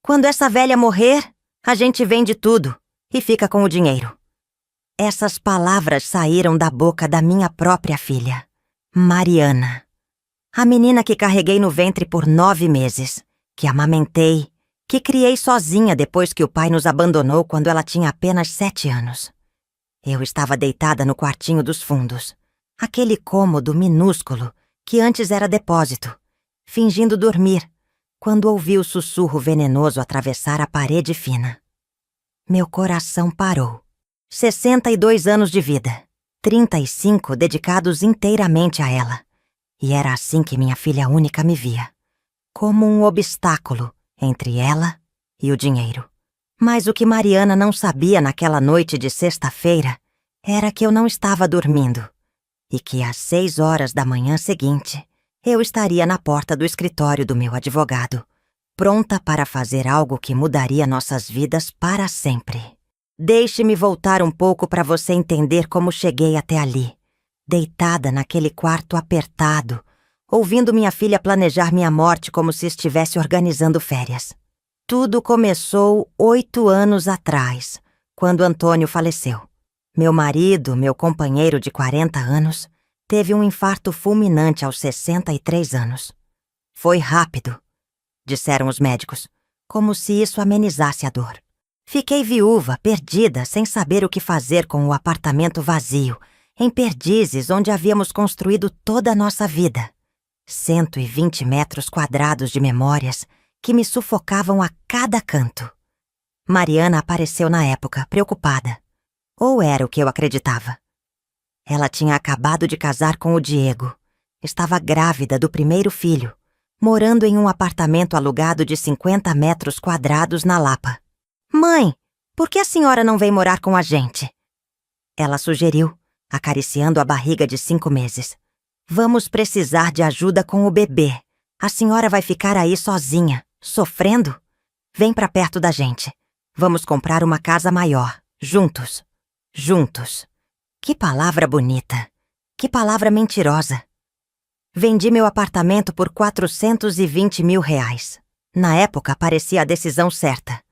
Quando essa velha morrer, a gente vende tudo e fica com o dinheiro. Essas palavras saíram da boca da minha própria filha, Mariana. A menina que carreguei no ventre por 9 meses, que amamentei, que criei sozinha depois que o pai nos abandonou quando ela tinha apenas 7 anos. Eu estava deitada no quartinho dos fundos, aquele cômodo minúsculo que antes era depósito, fingindo dormir, quando ouvi o sussurro venenoso atravessar a parede fina. Meu coração parou. 62 anos de vida, 35 dedicados inteiramente a ela. E era assim que minha filha única me via, como um obstáculo entre ela e o dinheiro. Mas o que Mariana não sabia naquela noite de sexta-feira era que eu não estava dormindo e que às 6 horas da manhã seguinte eu estaria na porta do escritório do meu advogado, pronta para fazer algo que mudaria nossas vidas para sempre. Deixe-me voltar um pouco para você entender como cheguei até ali, deitada naquele quarto apertado, ouvindo minha filha planejar minha morte como se estivesse organizando férias. Tudo começou 8 anos atrás, quando Antônio faleceu. Meu marido, meu companheiro de 40 anos, teve um infarto fulminante aos 63 anos. Foi rápido, disseram os médicos, como se isso amenizasse a dor. Fiquei viúva, perdida, sem saber o que fazer com o apartamento vazio, em Perdizes, onde havíamos construído toda a nossa vida. 120 metros quadrados de memórias que me sufocavam a cada canto. Mariana apareceu na época, preocupada. Ou era o que eu acreditava. Ela tinha acabado de casar com o Diego. Estava grávida do primeiro filho, morando em um apartamento alugado de 50 metros quadrados na Lapa. Mãe, por que a senhora não vem morar com a gente? Ela sugeriu, acariciando a barriga de 5 meses. Vamos precisar de ajuda com o bebê. A senhora vai ficar aí sozinha, sofrendo? Vem pra perto da gente. Vamos comprar uma casa maior, juntos. Juntos. Que palavra bonita. Que palavra mentirosa. Vendi meu apartamento por R$420 mil. Na época, parecia a decisão certa.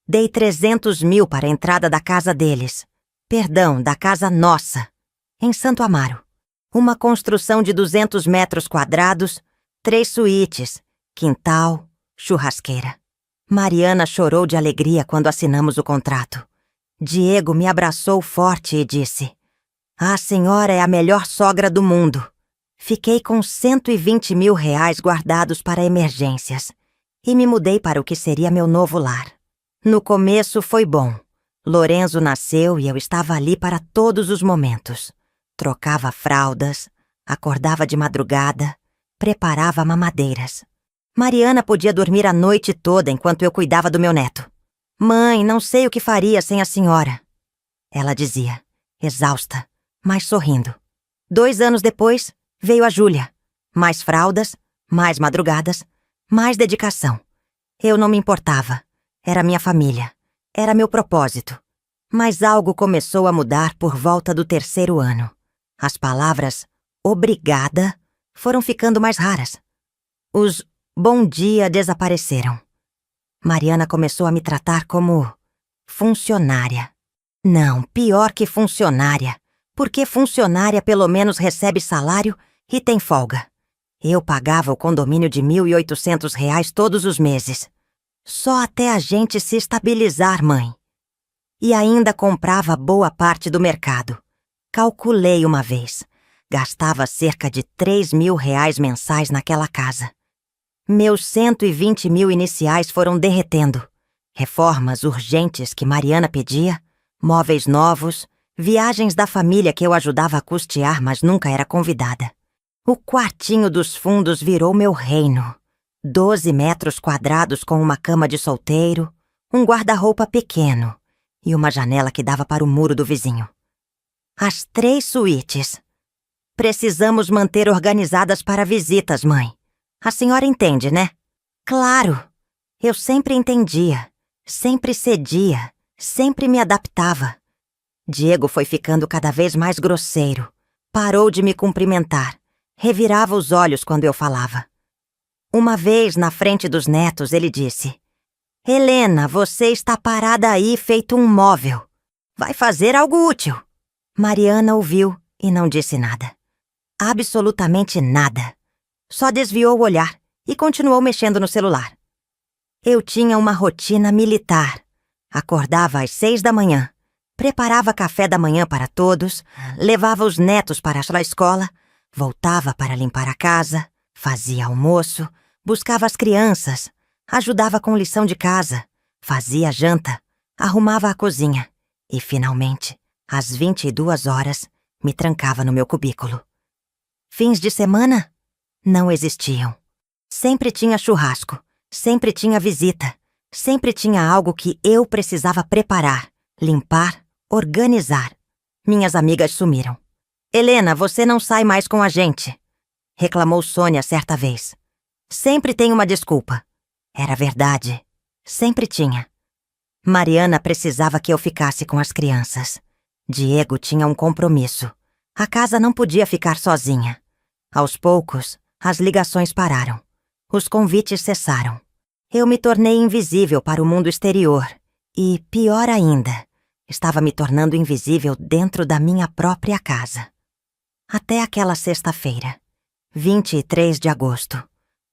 Dei 300 mil para a entrada da casa deles. Perdão, da casa nossa. Em Santo Amaro. Uma construção de 200 metros quadrados, 3 suítes, quintal, churrasqueira. Mariana chorou de alegria quando assinamos o contrato. Diego me abraçou forte e disse: "A senhora é a melhor sogra do mundo." Fiquei com R$120 mil guardados para emergências e me mudei para o que seria meu novo lar. No começo foi bom. Lorenzo nasceu e eu estava ali para todos os momentos. Trocava fraldas, acordava de madrugada, preparava mamadeiras. Mariana podia dormir a noite toda enquanto eu cuidava do meu neto. "Mãe, não sei o que faria sem a senhora," ela dizia, exausta, mas sorrindo. 2 anos depois, veio a Júlia. Mais fraldas, mais madrugadas, mais dedicação. Eu não me importava. Era minha família. Era meu propósito. Mas algo começou a mudar por volta do 3º ano. As palavras "obrigada" foram ficando mais raras. Os "bom dia" desapareceram. Mariana começou a me tratar como funcionária. Não, pior que funcionária, porque funcionária pelo menos recebe salário e tem folga. Eu pagava o condomínio de R$1.800 todos os meses. Só até a gente se estabilizar, mãe. E ainda comprava boa parte do mercado. Calculei uma vez. Gastava cerca de R$3 mil mensais naquela casa. Meus 120 mil iniciais foram derretendo. Reformas urgentes que Mariana pedia, móveis novos, viagens da família que eu ajudava a custear, mas nunca era convidada. O quartinho dos fundos virou meu reino. 12 metros quadrados com uma cama de solteiro, um guarda-roupa pequeno e uma janela que dava para o muro do vizinho. As 3 suítes. Precisamos manter organizadas para visitas, mãe. A senhora entende, né? Claro. Eu sempre entendia, sempre cedia, sempre me adaptava. Diego foi ficando cada vez mais grosseiro. Parou de me cumprimentar. Revirava os olhos quando eu falava. Uma vez, na frente dos netos, ele disse: Helena, você está parada aí feito um móvel. Vai fazer algo útil. Mariana ouviu e não disse nada. Absolutamente nada. Só desviou o olhar e continuou mexendo no celular. Eu tinha uma rotina militar. Acordava às 6 da manhã, preparava café da manhã para todos, levava os netos para a escola, voltava para limpar a casa, fazia almoço, buscava as crianças, ajudava com lição de casa, fazia janta, arrumava a cozinha e, finalmente, às 22 horas, me trancava no meu cubículo. Fins de semana? Não existiam. Sempre tinha churrasco, sempre tinha visita, sempre tinha algo que eu precisava preparar, limpar, organizar. Minhas amigas sumiram. Helena, você não sai mais com a gente, reclamou Sônia certa vez. Sempre tem uma desculpa. Era verdade. Sempre tinha. Mariana precisava que eu ficasse com as crianças. Diego tinha um compromisso. A casa não podia ficar sozinha. Aos poucos, as ligações pararam. Os convites cessaram. Eu me tornei invisível para o mundo exterior. E, pior ainda, estava me tornando invisível dentro da minha própria casa. Até aquela sexta-feira, 23 de agosto.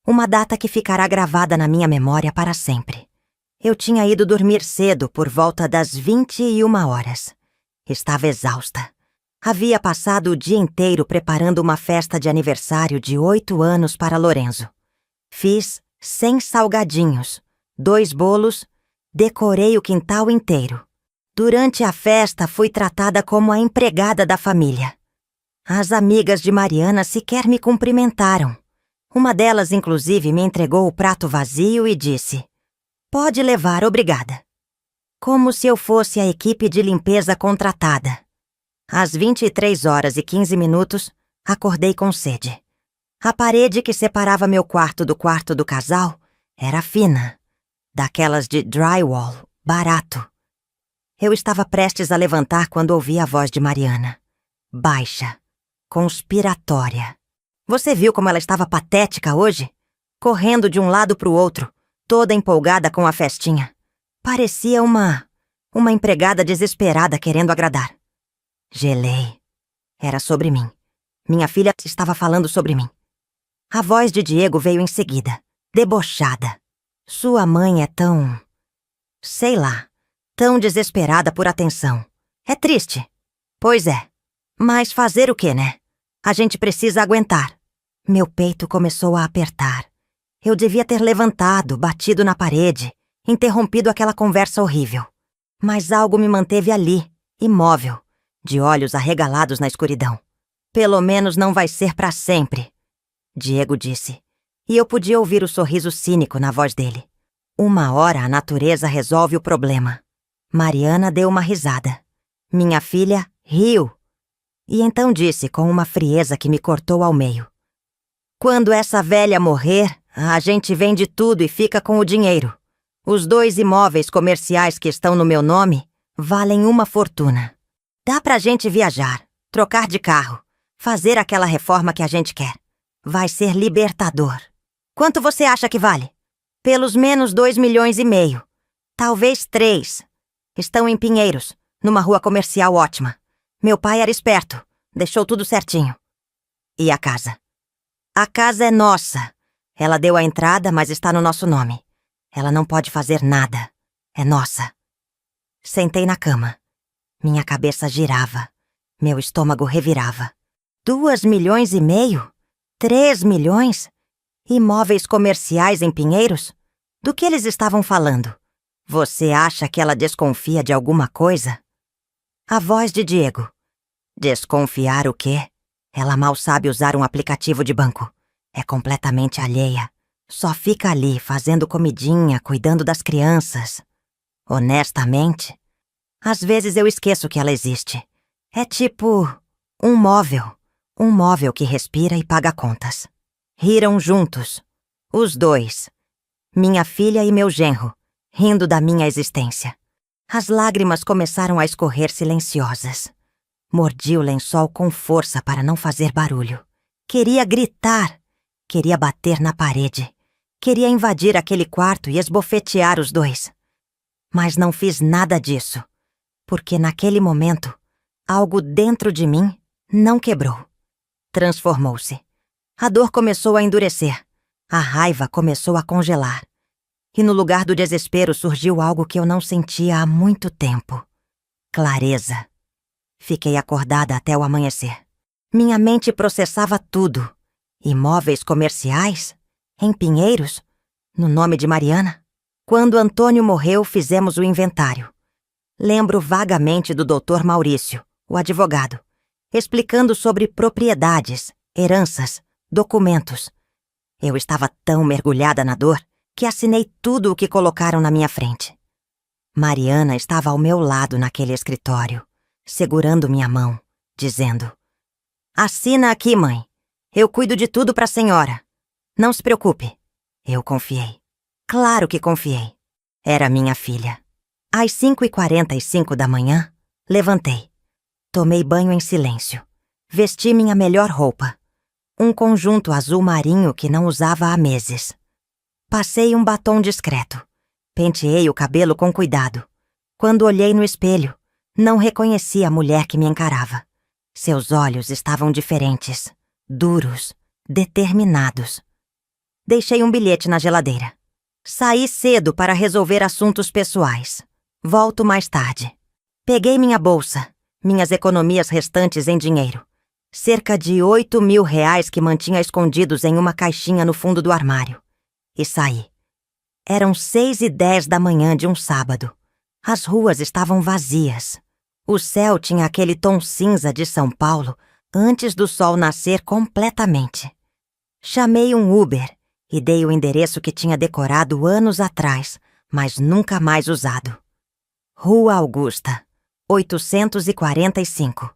Uma data que ficará gravada na minha memória para sempre. Eu tinha ido dormir cedo por volta das 21 horas. Estava exausta. Havia passado o dia inteiro preparando uma festa de aniversário de 8 anos para Lorenzo. Fiz 100 salgadinhos, 2 bolos, decorei o quintal inteiro. Durante a festa, fui tratada como a empregada da família. As amigas de Mariana sequer me cumprimentaram. Uma delas, inclusive, me entregou o prato vazio e disse: "Pode levar, obrigada." Como se eu fosse a equipe de limpeza contratada. Às 23 horas e 15 minutos, acordei com sede. A parede que separava meu quarto do casal era fina, daquelas de drywall, barato. Eu estava prestes a levantar quando ouvi a voz de Mariana. Baixa, conspiratória. Você viu como ela estava patética hoje? Correndo de um lado para o outro, toda empolgada com a festinha. Parecia uma empregada desesperada querendo agradar. Gelei. Era sobre mim. Minha filha estava falando sobre mim. A voz de Diego veio em seguida, debochada. Sua mãe é tão... sei lá, tão desesperada por atenção. É triste. Pois é. Mas fazer o quê, né? A gente precisa aguentar. Meu peito começou a apertar. Eu devia ter levantado, batido na parede, interrompido aquela conversa horrível. Mas algo me manteve ali, imóvel, de olhos arregalados na escuridão. Pelo menos não vai ser para sempre, Diego disse, e eu podia ouvir o sorriso cínico na voz dele. Uma hora a natureza resolve o problema. Mariana deu uma risada. Minha filha riu. E então disse com uma frieza que me cortou ao meio: "Quando essa velha morrer, a gente vende tudo e fica com o dinheiro. Os 2 imóveis comerciais que estão no meu nome valem uma fortuna. Dá pra gente viajar, trocar de carro, fazer aquela reforma que a gente quer. Vai ser libertador. Quanto você acha que vale? Pelos menos 2,5 milhões. Talvez 3. Estão em Pinheiros, numa rua comercial ótima. Meu pai era esperto, deixou tudo certinho. E a casa? A casa é nossa. Ela deu a entrada, mas está no nosso nome. Ela não pode fazer nada. É nossa." Sentei na cama. Minha cabeça girava. Meu estômago revirava. 2,5 milhões? 3 milhões? Imóveis comerciais em Pinheiros? Do que eles estavam falando? Você acha que ela desconfia de alguma coisa? A voz de Diego. Desconfiar o quê? Ela mal sabe usar um aplicativo de banco. É completamente alheia. Só fica ali, fazendo comidinha, cuidando das crianças. Honestamente, às vezes eu esqueço que ela existe. É tipo um móvel. Um móvel que respira e paga contas. Riram juntos. Os 2. Minha filha e meu genro, rindo da minha existência. As lágrimas começaram a escorrer silenciosas. Mordi o lençol com força para não fazer barulho. Queria gritar. Queria bater na parede. Queria invadir aquele quarto e esbofetear os dois. Mas não fiz nada disso, porque naquele momento, algo dentro de mim não quebrou. Transformou-se. A dor começou a endurecer. A raiva começou a congelar. E no lugar do desespero surgiu algo que eu não sentia há muito tempo. Clareza. Fiquei acordada até o amanhecer. Minha mente processava tudo. Imóveis comerciais? Em Pinheiros? No nome de Mariana? Quando Antônio morreu, fizemos o inventário. Lembro vagamente do Dr. Maurício, o advogado, explicando sobre propriedades, heranças, documentos. Eu estava tão mergulhada na dor que assinei tudo o que colocaram na minha frente. Mariana estava ao meu lado naquele escritório, segurando minha mão, dizendo: "Assina aqui, mãe. Eu cuido de tudo para a senhora. Não se preocupe." Eu confiei. Claro que confiei. Era minha filha. Às 5h45 da manhã, levantei. Tomei banho em silêncio. Vesti minha melhor roupa. Um conjunto azul marinho que não usava há meses. Passei um batom discreto. Penteei o cabelo com cuidado. Quando olhei no espelho, não reconheci a mulher que me encarava. Seus olhos estavam diferentes, duros, determinados. Deixei um bilhete na geladeira. Saí cedo para resolver assuntos pessoais. Volto mais tarde. Peguei minha bolsa, minhas economias restantes em dinheiro. Cerca de R$ 8.000 que mantinha escondidos em uma caixinha no fundo do armário. E saí. Eram 6h10 da manhã de um sábado. As ruas estavam vazias. O céu tinha aquele tom cinza de São Paulo antes do sol nascer completamente. Chamei um Uber e dei o endereço que tinha decorado anos atrás, mas nunca mais usado. Rua Augusta, 845.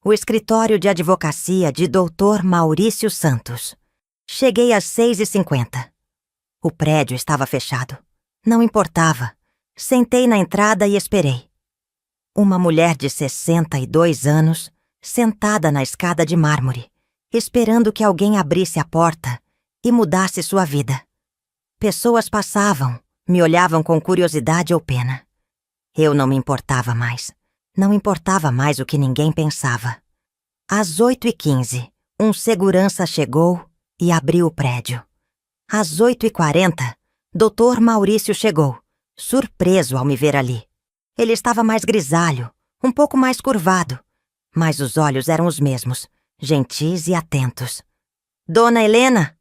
O escritório de advocacia de Dr. Maurício Santos. Cheguei às 6h50. O prédio estava fechado. Não importava. Sentei na entrada e esperei. Uma mulher de 62 anos, sentada na escada de mármore, esperando que alguém abrisse a porta e mudasse sua vida. Pessoas passavam, me olhavam com curiosidade ou pena. Eu não me importava mais. Não importava mais o que ninguém pensava. Às 8h15, um segurança chegou e abriu o prédio. Às 8h40, Dr. Maurício chegou, surpreso ao me ver ali. Ele estava mais grisalho, um pouco mais curvado, mas os olhos eram os mesmos, gentis e atentos. "Dona Helena?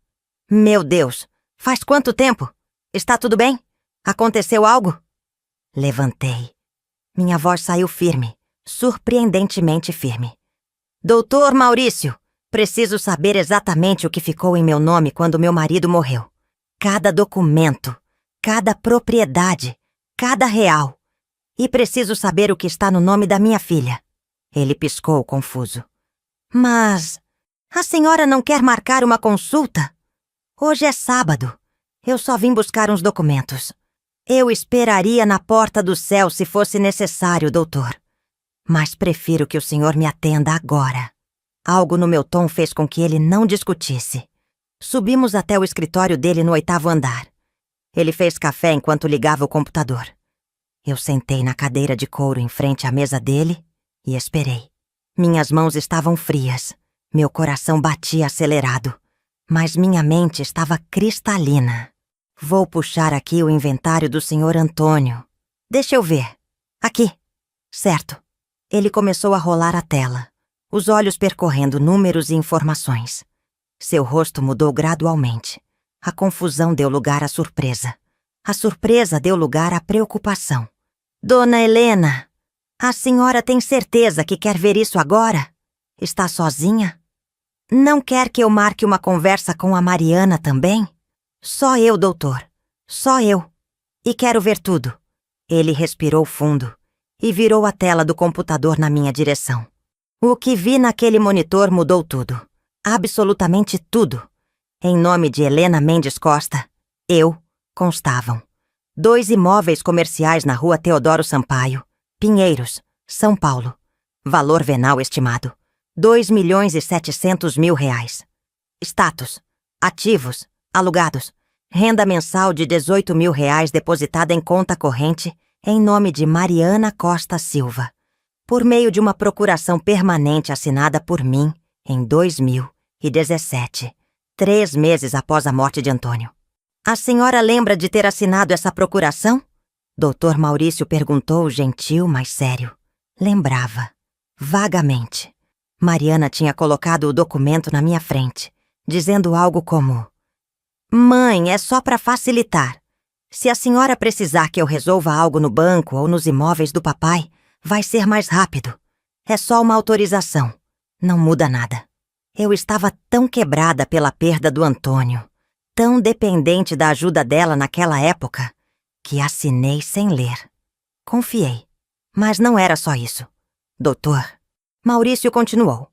Meu Deus, faz quanto tempo? Está tudo bem? Aconteceu algo?" Levantei. Minha voz saiu firme, surpreendentemente firme. "Doutor Maurício, preciso saber exatamente o que ficou em meu nome quando meu marido morreu. Cada documento, cada propriedade, cada real. E preciso saber o que está no nome da minha filha." Ele piscou, confuso. "Mas a senhora não quer marcar uma consulta? Hoje é sábado. Eu só vim buscar uns documentos. Eu esperaria na porta do céu se fosse necessário, doutor. Mas prefiro que o senhor me atenda agora." Algo no meu tom fez com que ele não discutisse. Subimos até o escritório dele no 8º andar. Ele fez café enquanto ligava o computador. Eu sentei na cadeira de couro em frente à mesa dele e esperei. Minhas mãos estavam frias. Meu coração batia acelerado. Mas minha mente estava cristalina. Vou puxar aqui o inventário do Sr. Antônio. Deixa eu ver. Aqui. Certo. Ele começou a rolar a tela, os olhos percorrendo números e informações. Seu rosto mudou gradualmente. A confusão deu lugar à surpresa. A surpresa deu lugar à preocupação. "Dona Helena, a senhora tem certeza que quer ver isso agora? Está sozinha? Não quer que eu marque uma conversa com a Mariana também? Só eu, doutor. Só eu. E quero ver tudo." Ele respirou fundo e virou a tela do computador na minha direção. O que vi naquele monitor mudou tudo. Absolutamente tudo. Em nome de Helena Mendes Costa, eu, constavam 2 imóveis comerciais na rua Teodoro Sampaio, Pinheiros, São Paulo. Valor venal estimado: R$ 2.700.000. Status: ativos, alugados, Renda mensal de R$ 18.000 depositada em conta corrente em nome de Mariana Costa Silva, por meio de uma procuração permanente assinada por mim em 2017, 3 meses após a morte de Antônio. A senhora lembra de ter assinado essa procuração? Dr. Maurício perguntou, gentil, mas sério. Lembrava. Vagamente. Mariana tinha colocado o documento na minha frente, dizendo algo como: Mãe, é só para facilitar. Se a senhora precisar que eu resolva algo no banco ou nos imóveis do papai, vai ser mais rápido. É só uma autorização. Não muda nada. Eu estava tão quebrada pela perda do Antônio, tão dependente da ajuda dela naquela época, que assinei sem ler. Confiei. Mas não era só isso. Doutor, Maurício continuou.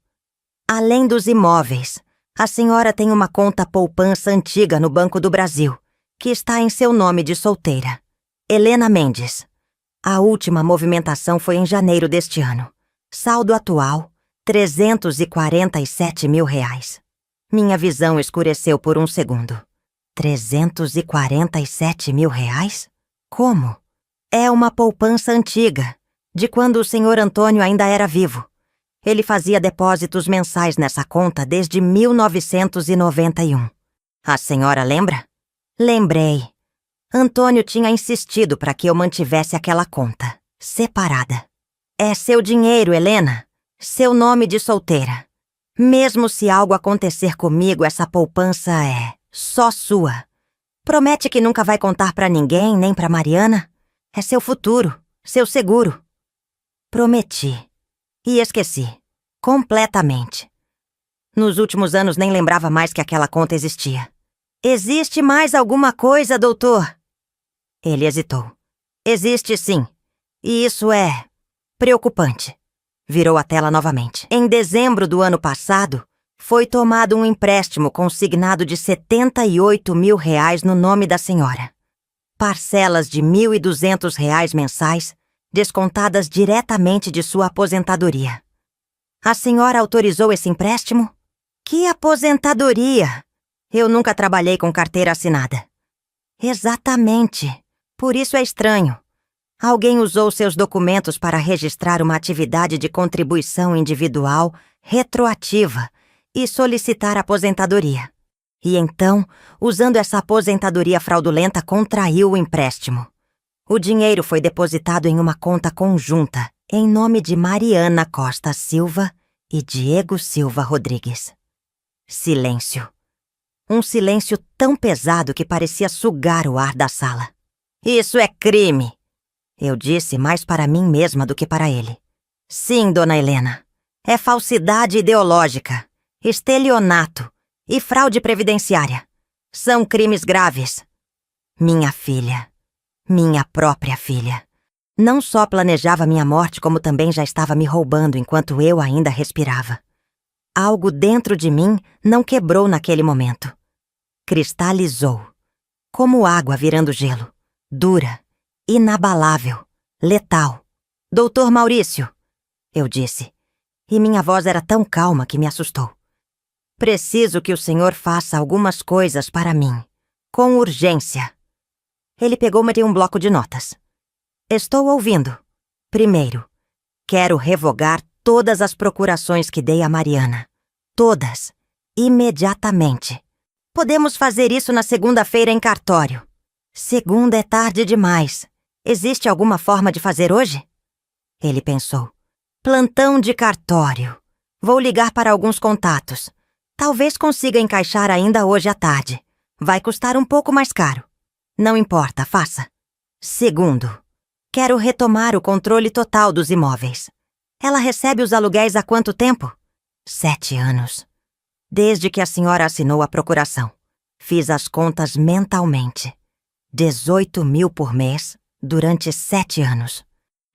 Além dos imóveis, a senhora tem uma conta poupança antiga no Banco do Brasil, que está em seu nome de solteira. Helena Mendes. A última movimentação foi em janeiro deste ano. Saldo atual, R$ 347.000. Minha visão escureceu por um segundo. R$ 347.000? Como? É uma poupança antiga, de quando o senhor Antônio ainda era vivo. Ele fazia depósitos mensais nessa conta desde 1991. A senhora lembra? Lembrei. Antônio tinha insistido para que eu mantivesse aquela conta, separada. É seu dinheiro, Helena. Seu nome de solteira. Mesmo se algo acontecer comigo, essa poupança é só sua. Promete que nunca vai contar para ninguém, nem para Mariana? É seu futuro, seu seguro. Prometi. E esqueci. Completamente. Nos últimos anos nem lembrava mais que aquela conta existia. Existe mais alguma coisa, doutor? Ele hesitou. Existe sim. E isso é preocupante. Virou a tela novamente. Em dezembro do ano passado, foi tomado um empréstimo consignado de R$ 78.000 no nome da senhora. Parcelas de R$ 1.200 mensais, descontadas diretamente de sua aposentadoria. A senhora autorizou esse empréstimo? Que aposentadoria? Eu nunca trabalhei com carteira assinada. Exatamente. Por isso é estranho. Alguém usou seus documentos para registrar uma atividade de contribuição individual retroativa e solicitar aposentadoria. E então, usando essa aposentadoria fraudulenta, contraiu o empréstimo. O dinheiro foi depositado em uma conta conjunta, em nome de Mariana Costa Silva e Diego Silva Rodrigues. Silêncio. Um silêncio tão pesado que parecia sugar o ar da sala. Isso é crime! Eu disse mais para mim mesma do que para ele. Sim, dona Helena. É falsidade ideológica, estelionato e fraude previdenciária. São crimes graves. Minha filha, minha própria filha, não só planejava minha morte, como também já estava me roubando enquanto eu ainda respirava. Algo dentro de mim não quebrou naquele momento. Cristalizou. Como água virando gelo. Dura, inabalável, letal. Doutor Maurício, eu disse, e minha voz era tão calma que me assustou. Preciso que o senhor faça algumas coisas para mim, com urgência. Ele pegou-me de um bloco de notas. Estou ouvindo. Primeiro, quero revogar todas as procurações que dei a Mariana. Todas. Imediatamente. Podemos fazer isso na segunda-feira em cartório. Segunda é tarde demais. Existe alguma forma de fazer hoje? Ele pensou. Plantão de cartório. Vou ligar para alguns contatos. Talvez consiga encaixar ainda hoje à tarde. Vai custar um pouco mais caro. Não importa, faça. Segundo, quero retomar o controle total dos imóveis. Ela recebe os aluguéis há quanto tempo? 7 anos. Desde que a senhora assinou a procuração. Fiz as contas mentalmente. 18.000 por mês durante 7 anos.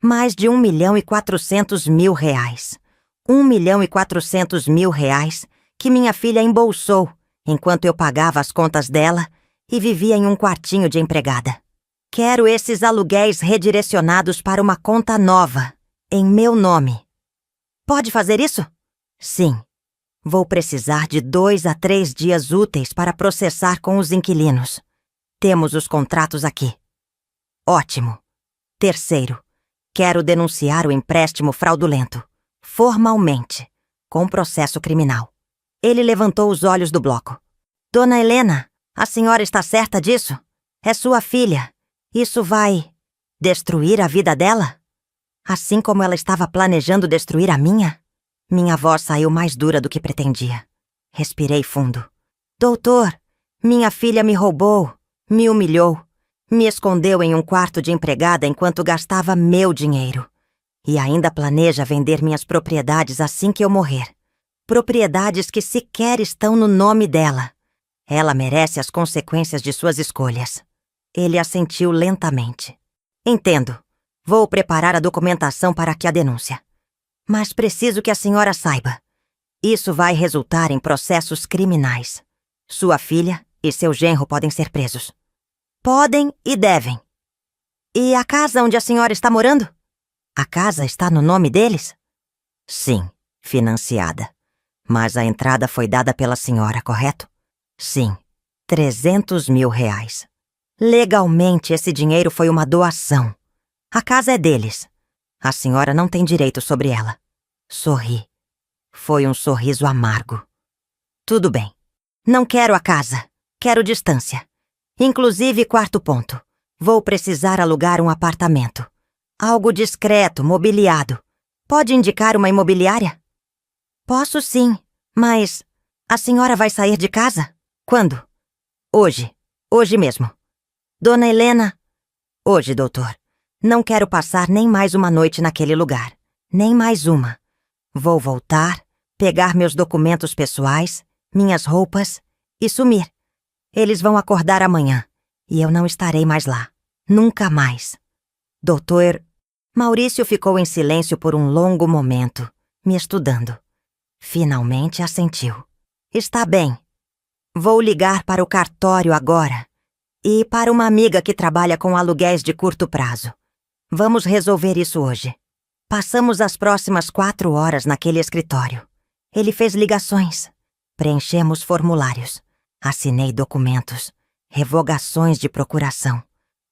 Mais de R$ 1.400.000. R$ 1.400.000 que minha filha embolsou enquanto eu pagava as contas dela e vivia em um quartinho de empregada. Quero esses aluguéis redirecionados para uma conta nova, em meu nome. Pode fazer isso? Sim. Vou precisar de 2 a 3 dias úteis para processar com os inquilinos. Temos os contratos aqui. Ótimo. Terceiro, quero denunciar o empréstimo fraudulento, formalmente, com processo criminal. Ele levantou os olhos do bloco. Dona Helena, a senhora está certa disso? É sua filha. Isso vai destruir a vida dela? Assim como ela estava planejando destruir a minha? Minha voz saiu mais dura do que pretendia. Respirei fundo. Doutor, minha filha me roubou, me humilhou, me escondeu em um quarto de empregada enquanto gastava meu dinheiro. E ainda planeja vender minhas propriedades assim que eu morrer. Propriedades que sequer estão no nome dela. Ela merece as consequências de suas escolhas. Ele assentiu lentamente. Entendo. Vou preparar a documentação para aqui a denúncia. Mas preciso que a senhora saiba. Isso vai resultar em processos criminais. Sua filha e seu genro podem ser presos. Podem e devem. E a casa onde a senhora está morando? A casa está no nome deles? Sim, financiada. Mas a entrada foi dada pela senhora, correto? Sim, R$300 mil. Legalmente, esse dinheiro foi uma doação. A casa é deles. A senhora não tem direito sobre ela. Sorri. Foi um sorriso amargo. Tudo bem. Não quero a casa. Quero distância. Inclusive, quarto ponto. Vou precisar alugar um apartamento. Algo discreto, mobiliado. Pode indicar uma imobiliária? Posso sim, mas a senhora vai sair de casa? Quando? Hoje. Hoje mesmo. Dona Helena? Hoje, doutor. Não quero passar nem mais uma noite naquele lugar. Nem mais uma. Vou voltar, pegar meus documentos pessoais, minhas roupas e sumir. Eles vão acordar amanhã e eu não estarei mais lá. Nunca mais. Doutor... Maurício ficou em silêncio por um longo momento, me estudando. Finalmente assentiu. Está bem. Vou ligar para o cartório agora e para uma amiga que trabalha com aluguéis de curto prazo. Vamos resolver isso hoje. Passamos as próximas 4 horas naquele escritório. Ele fez ligações. Preenchemos formulários. Assinei documentos. Revogações de procuração.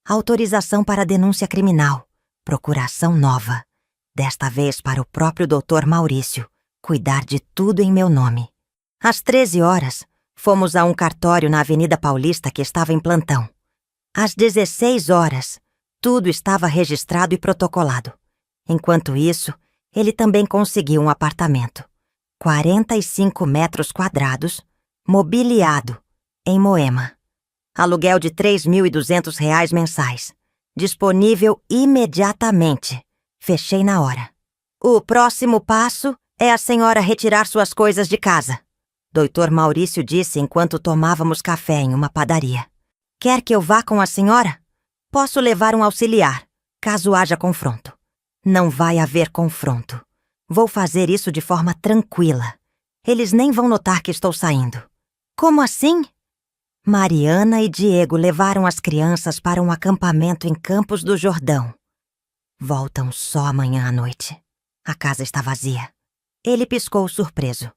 Autorização para denúncia criminal. Procuração nova. Desta vez para o próprio Dr. Maurício. Cuidar de tudo em meu nome. Às 13 horas, fomos a um cartório na Avenida Paulista que estava em plantão. Às 16 horas, tudo estava registrado e protocolado. Enquanto isso, ele também conseguiu um apartamento. 45 metros quadrados, mobiliado, em Moema. Aluguel de R$3.200 mensais. Disponível imediatamente. Fechei na hora. O próximo passo é a senhora retirar suas coisas de casa. Dr. Maurício disse enquanto tomávamos café em uma padaria. Quer que eu vá com a senhora? Posso levar um auxiliar, caso haja confronto. Não vai haver confronto. Vou fazer isso de forma tranquila. Eles nem vão notar que estou saindo. Como assim? Mariana e Diego levaram as crianças para um acampamento em Campos do Jordão. Voltam só amanhã à noite. A casa está vazia. Ele piscou surpreso.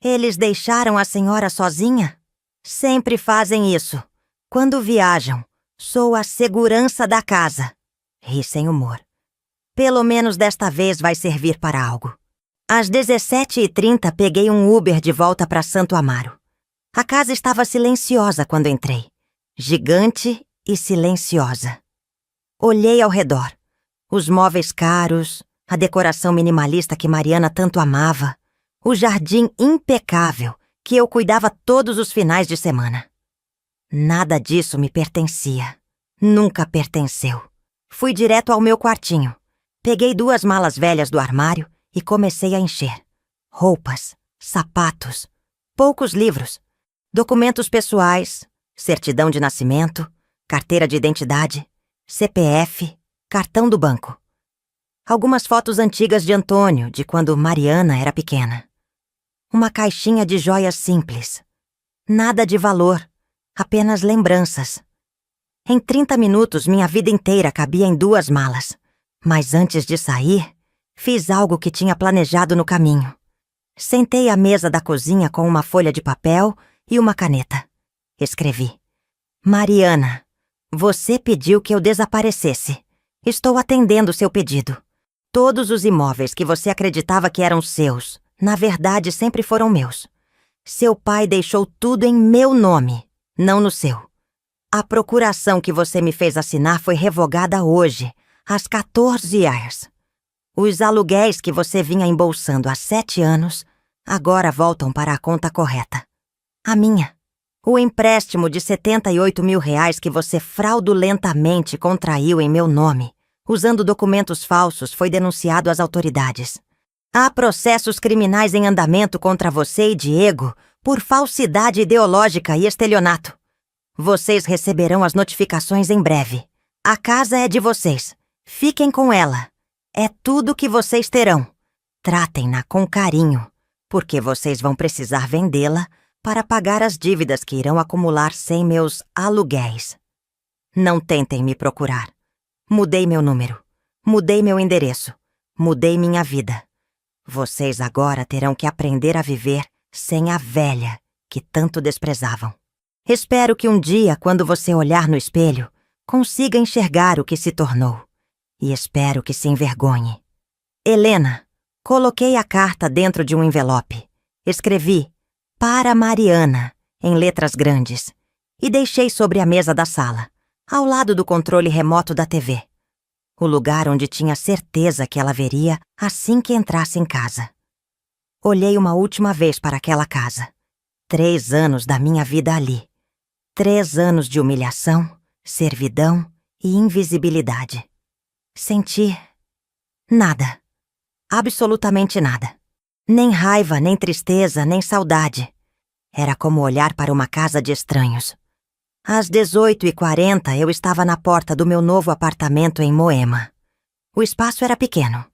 Eles deixaram a senhora sozinha? Sempre fazem isso. Quando viajam, sou a segurança da casa. Ri sem humor. Pelo menos desta vez vai servir para algo. Às 17h30 peguei um Uber de volta para Santo Amaro. A casa estava silenciosa quando entrei. Gigante e silenciosa. Olhei ao redor. Os móveis caros, a decoração minimalista que Mariana tanto amava, o jardim impecável que eu cuidava todos os finais de semana. Nada disso me pertencia. Nunca pertenceu. Fui direto ao meu quartinho. Peguei 2 malas velhas do armário e comecei a encher. Roupas, sapatos, poucos livros, documentos pessoais, certidão de nascimento, carteira de identidade, CPF, cartão do banco. Algumas fotos antigas de Antônio, de quando Mariana era pequena. Uma caixinha de joias simples. Nada de valor, apenas lembranças. Em 30 minutos, minha vida inteira cabia em 2 malas. Mas antes de sair, fiz algo que tinha planejado no caminho. Sentei à mesa da cozinha com uma folha de papel e uma caneta. Escrevi: Mariana, você pediu que eu desaparecesse. Estou atendendo seu pedido. Todos os imóveis que você acreditava que eram seus, na verdade sempre foram meus. Seu pai deixou tudo em meu nome, não no seu. A procuração que você me fez assinar foi revogada hoje, às 14 horas. Os aluguéis que você vinha embolsando há 7 anos, agora voltam para a conta correta. A minha. O empréstimo de R$78 mil que você fraudulentamente contraiu em meu nome, usando documentos falsos, foi denunciado às autoridades. Há processos criminais em andamento contra você e Diego por falsidade ideológica e estelionato. Vocês receberão as notificações em breve. A casa é de vocês. Fiquem com ela. É tudo que vocês terão. Tratem-na com carinho, porque vocês vão precisar vendê-la para pagar as dívidas que irão acumular sem meus aluguéis. Não tentem me procurar. Mudei meu número. Mudei meu endereço. Mudei minha vida. Vocês agora terão que aprender a viver sem a velha que tanto desprezavam. Espero que um dia, quando você olhar no espelho, consiga enxergar o que se tornou. E espero que se envergonhe. Helena, coloquei a carta dentro de um envelope. Escrevi "Para Mariana", em letras grandes, e deixei sobre a mesa da sala, ao lado do controle remoto da TV. O lugar onde tinha certeza que ela veria assim que entrasse em casa. Olhei uma última vez para aquela casa. 3 anos da minha vida ali. 3 anos de humilhação, servidão e invisibilidade. Senti nada. Absolutamente nada. Nem raiva, nem tristeza, nem saudade. Era como olhar para uma casa de estranhos. Às 18h40 eu estava na porta do meu novo apartamento em Moema. O espaço era pequeno,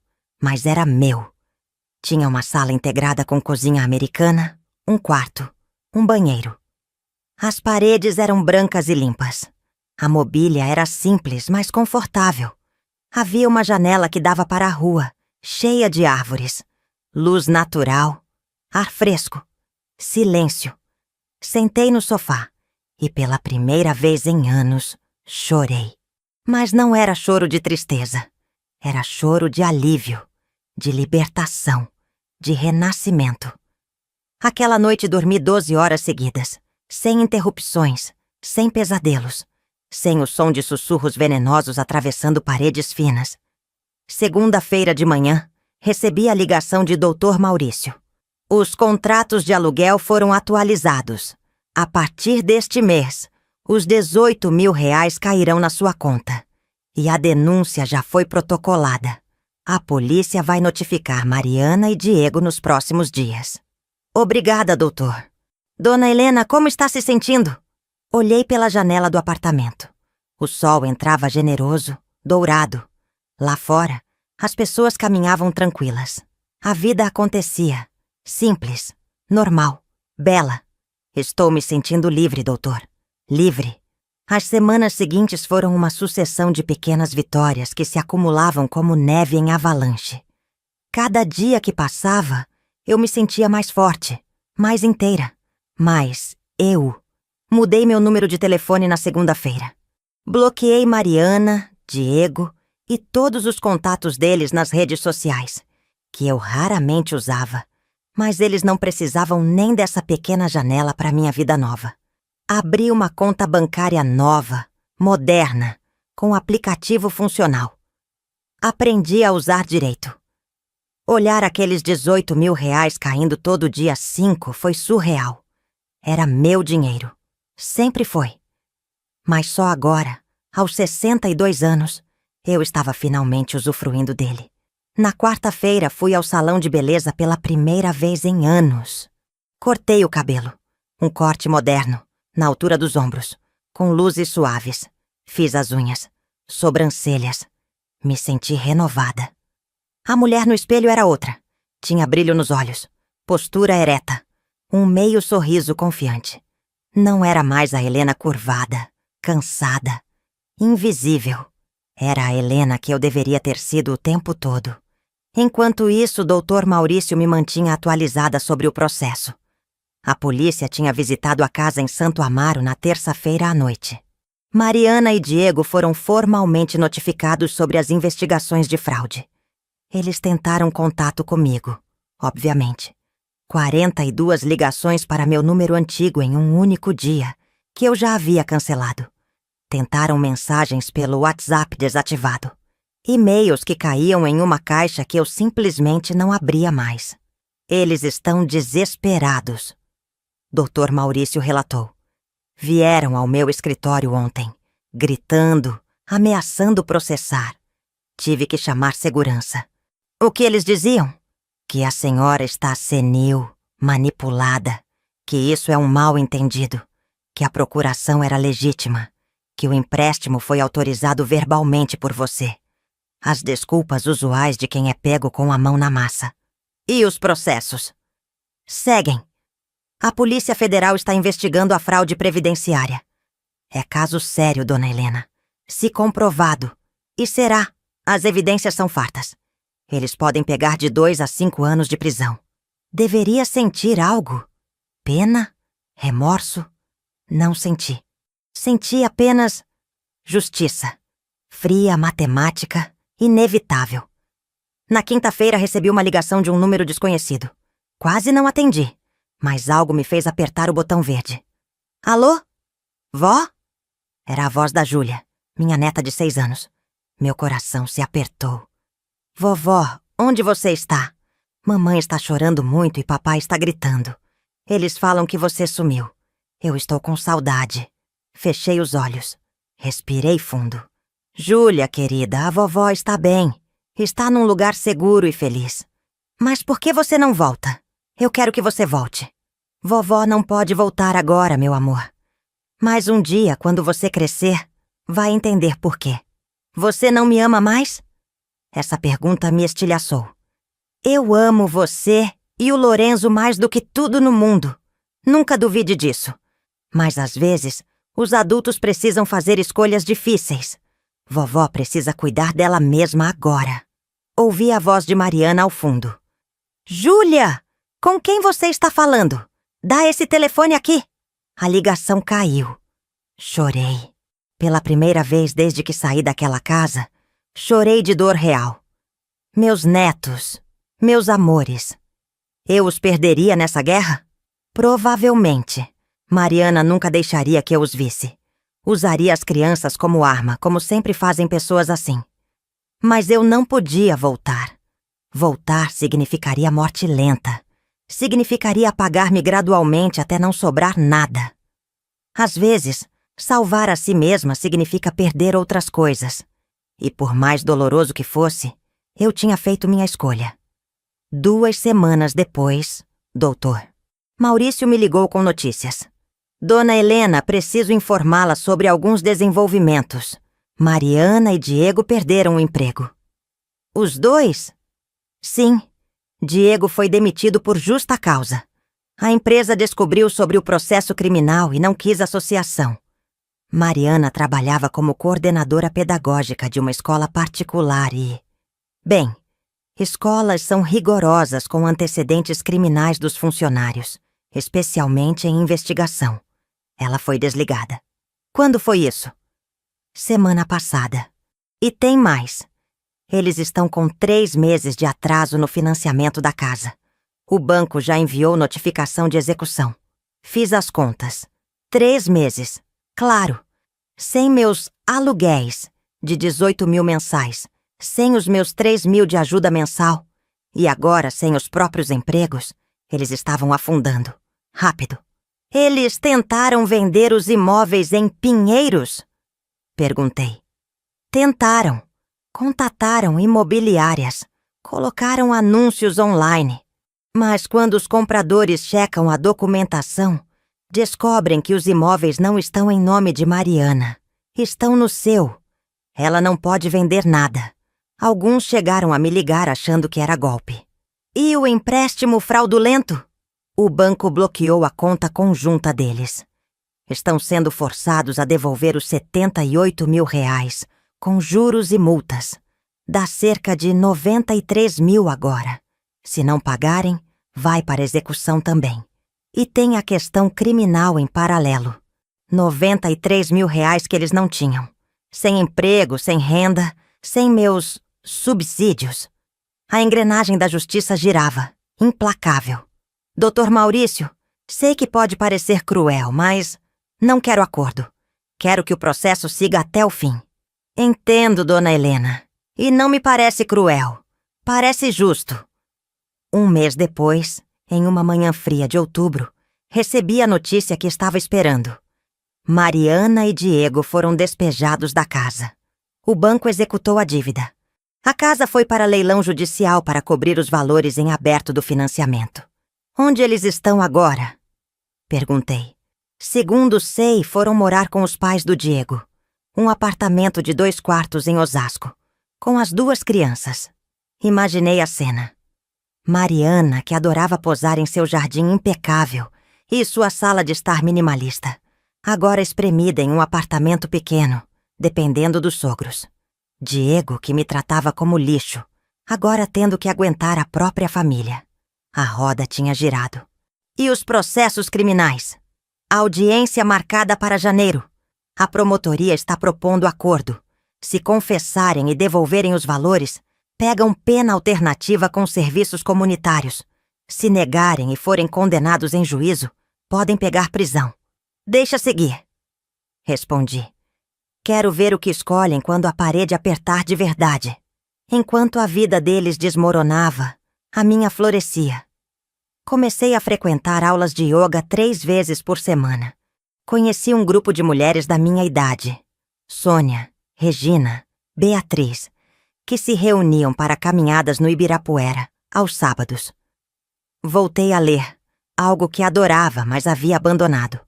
mas era meu. Tinha uma sala integrada com cozinha americana, um quarto, um banheiro. As paredes eram brancas e limpas. A mobília era simples, mas confortável. Havia uma janela que dava para a rua, cheia de árvores. Luz natural, ar fresco, silêncio. Sentei no sofá e pela primeira vez em anos chorei. Mas não era choro de tristeza. Era choro de alívio, de libertação, de renascimento. Aquela noite dormi 12 horas seguidas, sem interrupções, sem pesadelos, sem o som de sussurros venenosos atravessando paredes finas. Segunda-feira de manhã, recebi a ligação de Dr. Maurício. Os contratos de aluguel foram atualizados. A partir deste mês, os R$18 mil cairão na sua conta. E a denúncia já foi protocolada. A polícia vai notificar Mariana e Diego nos próximos dias. Obrigada, doutor. Dona Helena, como está se sentindo? Olhei pela janela do apartamento. O sol entrava generoso, dourado. Lá fora, as pessoas caminhavam tranquilas. A vida acontecia. Simples, normal, bela. Estou me sentindo livre, doutor. Livre. As semanas seguintes foram uma sucessão de pequenas vitórias que se acumulavam como neve em avalanche. Cada dia que passava, eu me sentia mais forte, mais inteira, mais eu. Mudei meu número de telefone na segunda-feira. Bloqueei Mariana, Diego e todos os contatos deles nas redes sociais, que eu raramente usava. Mas eles não precisavam nem dessa pequena janela para minha vida nova. Abri uma conta bancária nova, moderna, com aplicativo funcional. Aprendi a usar direito. Olhar aqueles R$18 mil caindo todo dia 5 foi surreal. Era meu dinheiro. Sempre foi. Mas só agora, aos 62 anos, eu estava finalmente usufruindo dele. Na quarta-feira, fui ao salão de beleza pela primeira vez em anos. Cortei o cabelo. Um corte moderno, na altura dos ombros, com luzes suaves. Fiz as unhas, sobrancelhas. Me senti renovada. A mulher no espelho era outra. Tinha brilho nos olhos, postura ereta, um meio sorriso confiante. Não era mais a Helena curvada, cansada, invisível. Era a Helena que eu deveria ter sido o tempo todo. Enquanto isso, o Dr. Maurício me mantinha atualizada sobre o processo. A polícia tinha visitado a casa em Santo Amaro na terça-feira à noite. Mariana e Diego foram formalmente notificados sobre as investigações de fraude. Eles tentaram contato comigo, obviamente. 42 ligações para meu número antigo em um único dia, que eu já havia cancelado. Tentaram mensagens pelo WhatsApp desativado. E-mails que caíam em uma caixa que eu simplesmente não abria mais. Eles estão desesperados. Dr. Maurício relatou. Vieram ao meu escritório ontem, gritando, ameaçando processar. Tive que chamar segurança. O que eles diziam? Que a senhora está senil, manipulada, que isso é um mal-entendido, que a procuração era legítima, que o empréstimo foi autorizado verbalmente por você. As desculpas usuais de quem é pego com a mão na massa. E os processos? Seguem. A Polícia Federal está investigando a fraude previdenciária. É caso sério, dona Helena. Se comprovado. E será. As evidências são fartas. Eles podem pegar de 2 a 5 anos de prisão. Deveria sentir algo. Pena? Remorso? Não senti. Senti apenas justiça. Fria matemática, inevitável. Na quinta-feira recebi uma ligação de um número desconhecido. Quase não atendi, mas algo me fez apertar o botão verde. Alô? Vó? Era a voz da Júlia, minha neta de 6 anos. Meu coração se apertou. Vovó, onde você está? Mamãe está chorando muito e papai está gritando. Eles falam que você sumiu. Eu estou com saudade. Fechei os olhos. Respirei fundo. Júlia, querida, a vovó está bem. Está num lugar seguro e feliz. Mas por que você não volta? Eu quero que você volte. Vovó não pode voltar agora, meu amor. Mas um dia, quando você crescer, vai entender por quê. Você não me ama mais? Essa pergunta me estilhaçou. Eu amo você e o Lorenzo mais do que tudo no mundo. Nunca duvide disso. Mas às vezes, os adultos precisam fazer escolhas difíceis. Vovó precisa cuidar dela mesma agora. Ouvi a voz de Mariana ao fundo. Júlia! Com quem você está falando? Dá esse telefone aqui. A ligação caiu. Chorei. Pela primeira vez desde que saí daquela casa, chorei de dor real. Meus netos, meus amores. Eu os perderia nessa guerra? Provavelmente. Mariana nunca deixaria que eu os visse. Usaria as crianças como arma, como sempre fazem pessoas assim. Mas eu não podia voltar. Voltar significaria morte lenta. Significaria apagar-me gradualmente até não sobrar nada. Às vezes, salvar a si mesma significa perder outras coisas. E por mais doloroso que fosse, eu tinha feito minha escolha. 2 semanas depois, doutor, Maurício me ligou com notícias. Dona Helena, preciso informá-la sobre alguns desenvolvimentos. Mariana e Diego perderam o emprego. Os 2? Sim. Diego foi demitido por justa causa. A empresa descobriu sobre o processo criminal e não quis associação. Mariana trabalhava como coordenadora pedagógica de uma escola particular e... Bem, escolas são rigorosas com antecedentes criminais dos funcionários, especialmente em investigação. Ela foi desligada. Quando foi isso? Semana passada. E tem mais. Eles estão com 3 meses de atraso no financiamento da casa. O banco já enviou notificação de execução. Fiz as contas. 3 meses. Claro. Sem meus aluguéis de 18 mil mensais. Sem os meus 3 mil de ajuda mensal. E agora, sem os próprios empregos, eles estavam afundando. Rápido. Eles tentaram vender os imóveis em Pinheiros? Perguntei. Tentaram. Contataram imobiliárias. Colocaram anúncios online. Mas quando os compradores checam a documentação, descobrem que os imóveis não estão em nome de Mariana. Estão no seu. Ela não pode vender nada. Alguns chegaram a me ligar achando que era golpe. E o empréstimo fraudulento? O banco bloqueou a conta conjunta deles. Estão sendo forçados a devolver os 78 mil reais, com juros e multas. Dá cerca de 93 mil agora. Se não pagarem, vai para execução também. E tem a questão criminal em paralelo. 93 mil reais que eles não tinham. Sem emprego, sem renda, sem meus subsídios. A engrenagem da justiça girava, implacável. Doutor Maurício, sei que pode parecer cruel, mas não quero acordo. Quero que o processo siga até o fim. Entendo, dona Helena. E não me parece cruel. Parece justo. Um mês depois, em uma manhã fria de outubro, recebi a notícia que estava esperando. Mariana e Diego foram despejados da casa. O banco executou a dívida. A casa foi para leilão judicial para cobrir os valores em aberto do financiamento. Onde eles estão agora? Perguntei. Segundo sei, foram morar com os pais do Diego. Um apartamento de 2 quartos em Osasco, com as 2 crianças. Imaginei a cena. Mariana, que adorava posar em seu jardim impecável, e sua sala de estar minimalista, agora espremida em um apartamento pequeno, dependendo dos sogros. Diego, que me tratava como lixo, agora tendo que aguentar a própria família. A roda tinha girado. E os processos criminais? A audiência marcada para janeiro. A promotoria está propondo acordo. Se confessarem e devolverem os valores, pegam pena alternativa com serviços comunitários. Se negarem e forem condenados em juízo, podem pegar prisão. Deixa seguir. Respondi. Quero ver o que escolhem quando a parede apertar de verdade. Enquanto a vida deles desmoronava, a minha florescia. Comecei a frequentar aulas de yoga 3 vezes por semana. Conheci um grupo de mulheres da minha idade, Sônia, Regina, Beatriz, que se reuniam para caminhadas no Ibirapuera, aos sábados. Voltei a ler, algo que adorava, mas havia abandonado.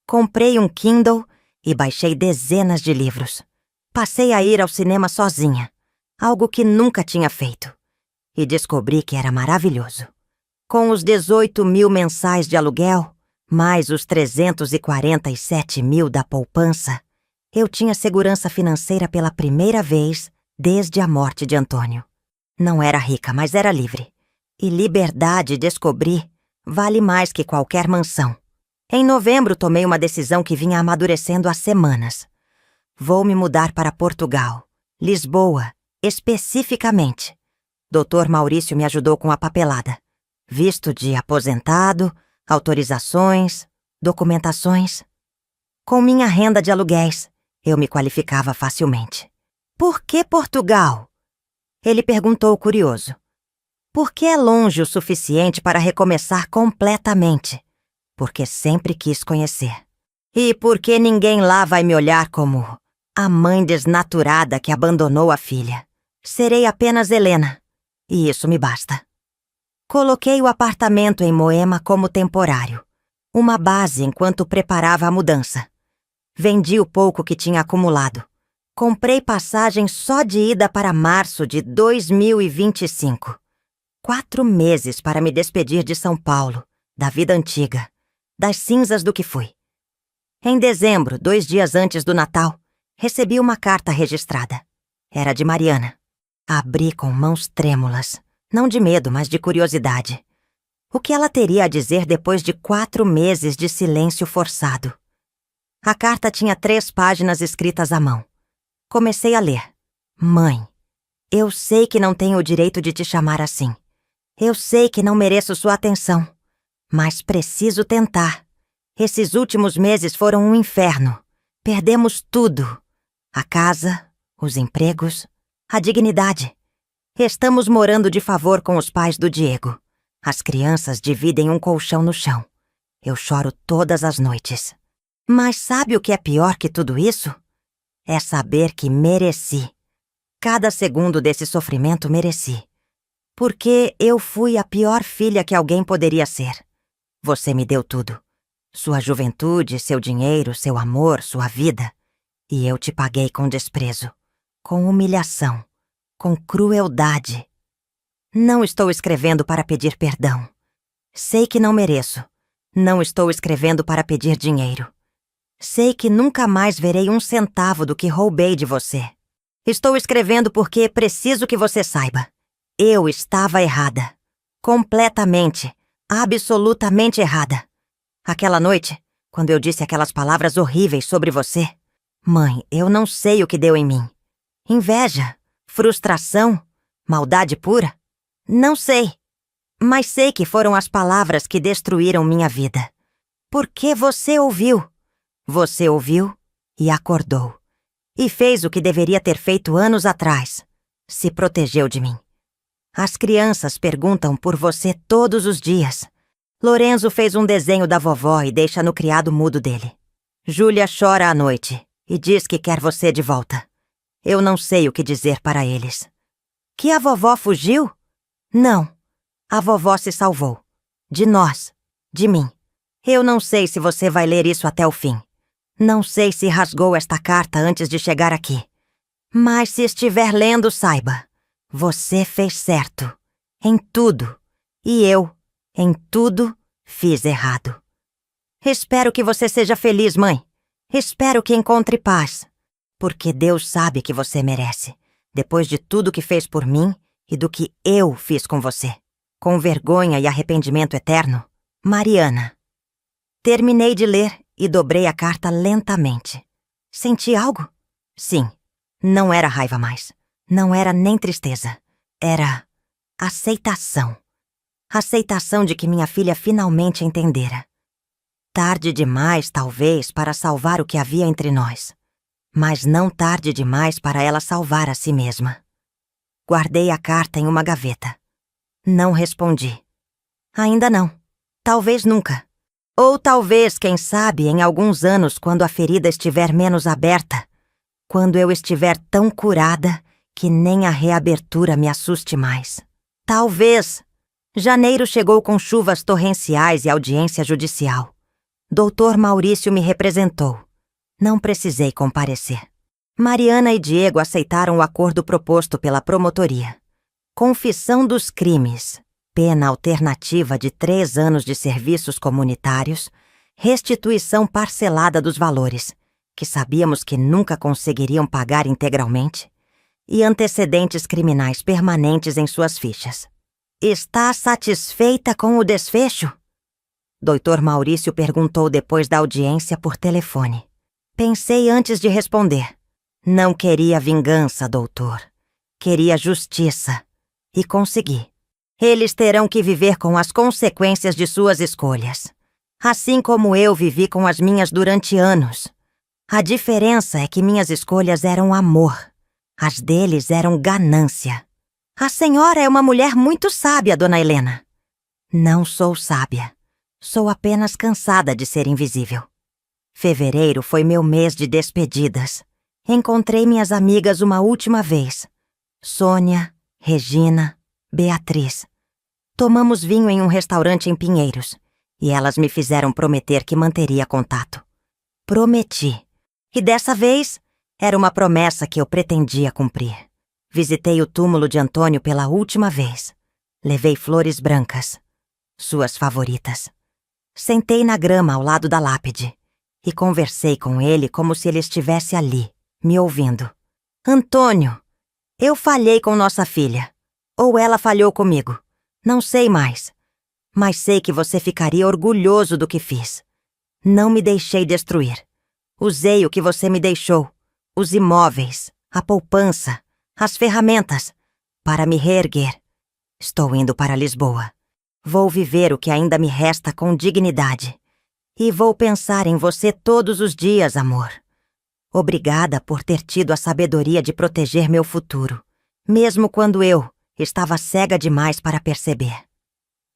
Comprei um Kindle e baixei dezenas de livros. Passei a ir ao cinema sozinha, algo que nunca tinha feito. E descobri que era maravilhoso. Com os 18 mil mensais de aluguel, mais os 347 mil da poupança, eu tinha segurança financeira pela primeira vez desde a morte de Antônio. Não era rica, mas era livre. E liberdade, descobri, vale mais que qualquer mansão. Em novembro, tomei uma decisão que vinha amadurecendo há semanas. Vou me mudar para Portugal, Lisboa, especificamente. Dr. Maurício me ajudou com a papelada. Visto de aposentado, autorizações, documentações. Com minha renda de aluguéis, eu me qualificava facilmente. Por que Portugal? Ele perguntou curioso. Porque é longe o suficiente para recomeçar completamente. Porque sempre quis conhecer. E porque ninguém lá vai me olhar como a mãe desnaturada que abandonou a filha. Serei apenas Helena. E isso me basta. Coloquei o apartamento em Moema como temporário. Uma base enquanto preparava a mudança. Vendi o pouco que tinha acumulado. Comprei passagem só de ida para março de 2025. 4 meses para me despedir de São Paulo, da vida antiga, das cinzas do que fui. Em dezembro, 2 dias antes do Natal, recebi uma carta registrada. Era de Mariana. Abri com mãos trêmulas, não de medo, mas de curiosidade. O que ela teria a dizer depois de 4 meses de silêncio forçado? A carta tinha 3 páginas escritas à mão. Comecei a ler. Mãe, eu sei que não tenho o direito de te chamar assim. Eu sei que não mereço sua atenção. Mas preciso tentar. Esses últimos meses foram um inferno. Perdemos tudo. A casa, os empregos, a dignidade. Estamos morando de favor com os pais do Diego. As crianças dividem um colchão no chão. Eu choro todas as noites. Mas sabe o que é pior que tudo isso? É saber que mereci. Cada segundo desse sofrimento mereci. Porque eu fui a pior filha que alguém poderia ser. Você me deu tudo. Sua juventude, seu dinheiro, seu amor, sua vida. E eu te paguei com desprezo, com humilhação, com crueldade. Não estou escrevendo para pedir perdão. Sei que não mereço. Não estou escrevendo para pedir dinheiro. Sei que nunca mais verei 1 centavo do que roubei de você. Estou escrevendo porque preciso que você saiba. Eu estava errada. Completamente, absolutamente errada. Aquela noite, quando eu disse aquelas palavras horríveis sobre você. Mãe, eu não sei o que deu em mim. Inveja? Frustração? Maldade pura? Não sei. Mas sei que foram as palavras que destruíram minha vida. Porque você ouviu. Você ouviu e acordou. E fez o que deveria ter feito anos atrás. Se protegeu de mim. As crianças perguntam por você todos os dias. Lorenzo fez um desenho da vovó e deixa no criado mudo dele. Júlia chora à noite e diz que quer você de volta. Eu não sei o que dizer para eles. Que a vovó fugiu? Não. A vovó se salvou. De nós. De mim. Eu não sei se você vai ler isso até o fim. Não sei se rasgou esta carta antes de chegar aqui. Mas se estiver lendo, saiba. Você fez certo. Em tudo. E eu, em tudo, fiz errado. Espero que você seja feliz, mãe. Espero que encontre paz. Porque Deus sabe que você merece. Depois de tudo que fez por mim e do que eu fiz com você. Com vergonha e arrependimento eterno. Mariana. Terminei de ler e dobrei a carta lentamente. Senti algo? Sim. Não era raiva mais. Não era nem tristeza. Era aceitação. Aceitação de que minha filha finalmente entendera. Tarde demais, talvez, para salvar o que havia entre nós. Mas não tarde demais para ela salvar a si mesma. Guardei a carta em uma gaveta. Não respondi. Ainda não. Talvez nunca. Ou talvez, quem sabe, em alguns anos, quando a ferida estiver menos aberta, quando eu estiver tão curada que nem a reabertura me assuste mais. Talvez. Janeiro chegou com chuvas torrenciais e audiência judicial. Doutor Maurício me representou. Não precisei comparecer. Mariana e Diego aceitaram o acordo proposto pela promotoria. Confissão dos crimes, pena alternativa de 3 anos de serviços comunitários, restituição parcelada dos valores, que sabíamos que nunca conseguiriam pagar integralmente, e antecedentes criminais permanentes em suas fichas. Está satisfeita com o desfecho? Dr. Maurício perguntou depois da audiência por telefone. Pensei antes de responder. Não queria vingança, doutor. Queria justiça. E consegui. Eles terão que viver com as consequências de suas escolhas. Assim como eu vivi com as minhas durante anos. A diferença é que minhas escolhas eram amor. As deles eram ganância. A senhora é uma mulher muito sábia, dona Helena. Não sou sábia. Sou apenas cansada de ser invisível. Fevereiro foi meu mês de despedidas. Encontrei minhas amigas uma última vez. Sônia, Regina, Beatriz. Tomamos vinho em um restaurante em Pinheiros. E elas me fizeram prometer que manteria contato. Prometi. E dessa vez, era uma promessa que eu pretendia cumprir. Visitei o túmulo de Antônio pela última vez. Levei flores brancas. Suas favoritas. Sentei na grama ao lado da lápide. E conversei com ele como se ele estivesse ali, me ouvindo. Antônio, eu falhei com nossa filha. Ou ela falhou comigo. Não sei mais. Mas sei que você ficaria orgulhoso do que fiz. Não me deixei destruir. Usei o que você me deixou. Os imóveis, a poupança, as ferramentas, para me reerguer. Estou indo para Lisboa. Vou viver o que ainda me resta com dignidade. E vou pensar em você todos os dias, amor. Obrigada por ter tido a sabedoria de proteger meu futuro, mesmo quando eu estava cega demais para perceber.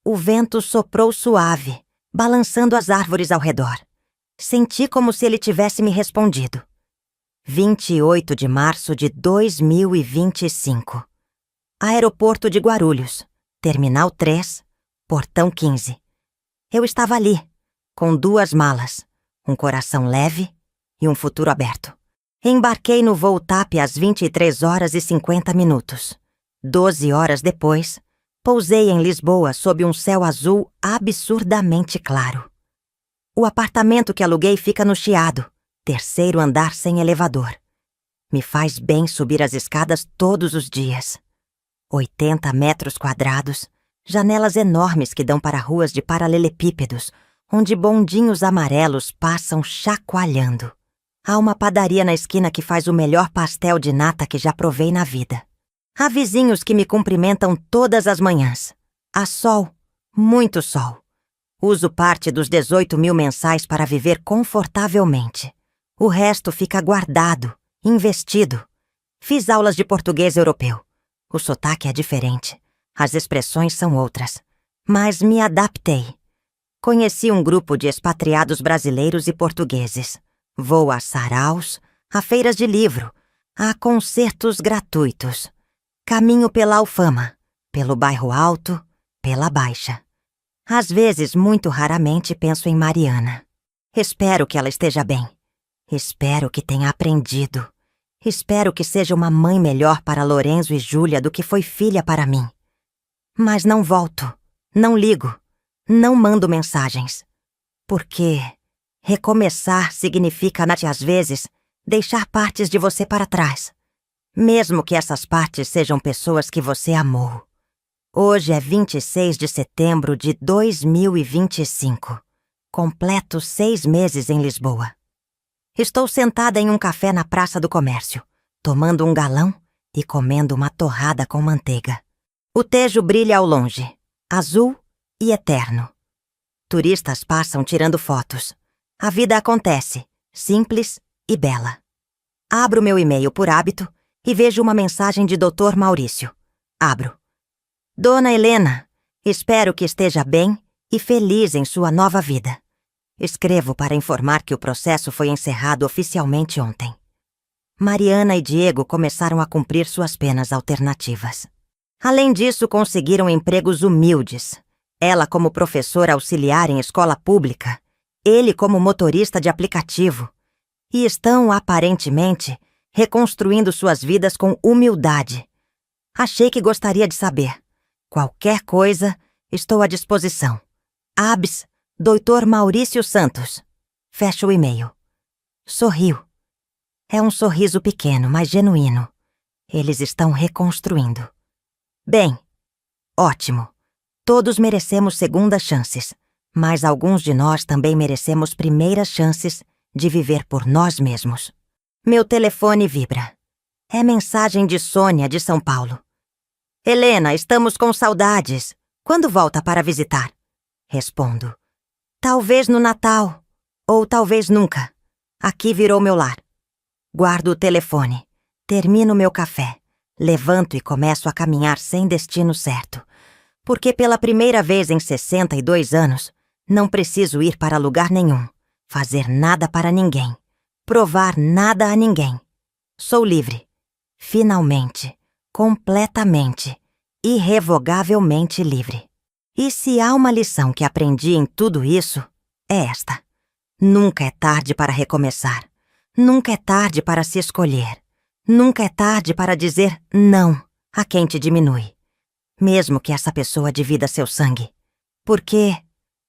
O vento soprou suave, balançando as árvores ao redor. Senti como se ele tivesse me respondido. 28 de março de 2025. Aeroporto de Guarulhos, Terminal 3, Portão 15. Eu estava ali, com 2 malas, um coração leve e um futuro aberto. Embarquei no voo TAP às 23h50. 12 horas depois, pousei em Lisboa sob um céu azul absurdamente claro. O apartamento que aluguei fica no Chiado, 3º andar sem elevador. Me faz bem subir as escadas todos os dias. 80 metros quadrados, janelas enormes que dão para ruas de paralelepípedos, onde bondinhos amarelos passam chacoalhando. Há uma padaria na esquina que faz o melhor pastel de nata que já provei na vida. Há vizinhos que me cumprimentam todas as manhãs. Há sol, muito sol. Uso parte dos 18.000 mensais para viver confortavelmente. O resto fica guardado, investido. Fiz aulas de português europeu. O sotaque é diferente. As expressões são outras. Mas me adaptei. Conheci um grupo de expatriados brasileiros e portugueses. Vou a saraus, a feiras de livro, a concertos gratuitos. Caminho pela Alfama, pelo Bairro Alto, pela Baixa. Às vezes, muito raramente, penso em Mariana. Espero que ela esteja bem. Espero que tenha aprendido. Espero que seja uma mãe melhor para Lorenzo e Júlia do que foi filha para mim. Mas não volto, não ligo, não mando mensagens. Porque recomeçar significa, às vezes, deixar partes de você para trás. Mesmo que essas partes sejam pessoas que você amou. Hoje é 26 de setembro de 2025. Completo 6 meses em Lisboa. Estou sentada em um café na Praça do Comércio, tomando um galão e comendo uma torrada com manteiga. O Tejo brilha ao longe, azul e eterno. Turistas passam tirando fotos. A vida acontece, simples e bela. Abro meu e-mail por hábito e vejo uma mensagem de Dr. Maurício. Abro. Dona Helena, espero que esteja bem e feliz em sua nova vida. Escrevo para informar que o processo foi encerrado oficialmente ontem. Mariana e Diego começaram a cumprir suas penas alternativas. Além disso, conseguiram empregos humildes. Ela como professora auxiliar em escola pública, ele como motorista de aplicativo. E estão, aparentemente, reconstruindo suas vidas com humildade. Achei que gostaria de saber. Qualquer coisa, estou à disposição. Abs, Dr. Maurício Santos. Fecho o e-mail. Sorriu. É um sorriso pequeno, mas genuíno. Eles estão reconstruindo. Bem, ótimo. Todos merecemos segundas chances, mas alguns de nós também merecemos primeiras chances de viver por nós mesmos. Meu telefone vibra. É mensagem de Sônia, de São Paulo. Helena, estamos com saudades. Quando volta para visitar? Respondo. Talvez no Natal, ou talvez nunca. Aqui virou meu lar. Guardo o telefone. Termino meu café. Levanto e começo a caminhar sem destino certo. Porque pela primeira vez em 62 anos, não preciso ir para lugar nenhum, fazer nada para ninguém, provar nada a ninguém. Sou livre. Finalmente, completamente, irrevogavelmente livre. E se há uma lição que aprendi em tudo isso, é esta. Nunca é tarde para recomeçar. Nunca é tarde para se escolher. Nunca é tarde para dizer não a quem te diminui. Mesmo que essa pessoa divida seu sangue. Porque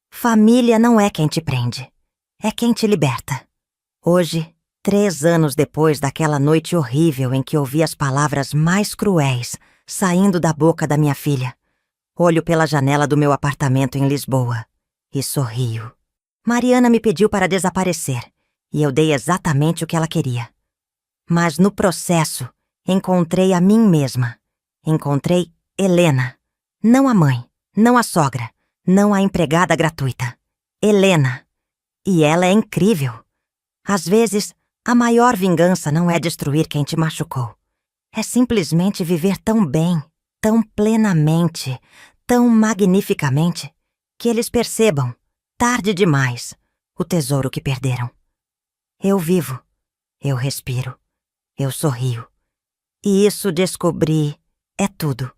família não é quem te prende. É quem te liberta. Hoje, 3 anos depois daquela noite horrível em que ouvi as palavras mais cruéis saindo da boca da minha filha, olho pela janela do meu apartamento em Lisboa e sorrio. Mariana me pediu para desaparecer e eu dei exatamente o que ela queria. Mas no processo, encontrei a mim mesma. Encontrei Helena. Não a mãe, não a sogra, não a empregada gratuita. Helena. E ela é incrível. Às vezes, a maior vingança não é destruir quem te machucou. É simplesmente viver tão bem, tão plenamente, tão magnificamente, que eles percebam, tarde demais, o tesouro que perderam. Eu vivo, eu respiro, eu sorrio. E isso descobri é tudo.